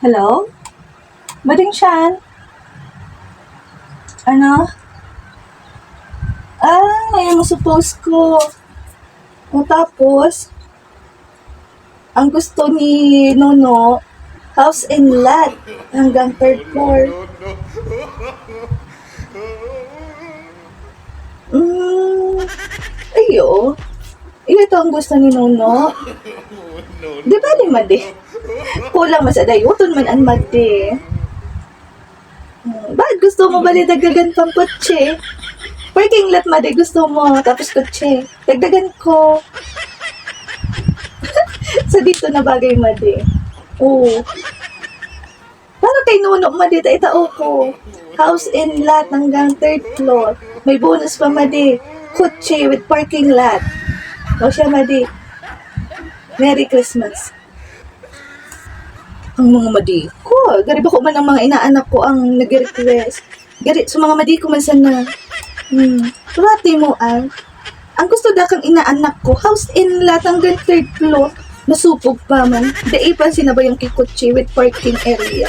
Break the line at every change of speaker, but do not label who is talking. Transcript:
Hello? Bading Shan? Ano? Yung suppose ko. O tapos, ang gusto ni Nono, house and lot hanggang third floor. Ayo. Ito ang gusto ni Nono. Di ba di madi? Kulang masaday. Uton man ang madi. Bakit gusto mo bali dagdagan pang kotse? Parking lot madi gusto mo. Tapos kotse. Dagdagan ko. Sa dito na bagay madi. Oo. Para kay Nuno madi itao ko. House and lot hanggang third floor. May bonus pa madi. Kotse with parking lot. O siya madi. Merry Christmas. Ang mga madi ko. Gari ba ko man ang mga inaanak ko ang nag-request. Gari, so mga madi ko man sana. Turati mo ang gusto da kang inaanak ko, house in lot hanggang third floor. Nasupog pa man. Dai pa sinabay yung kikotse with parking area.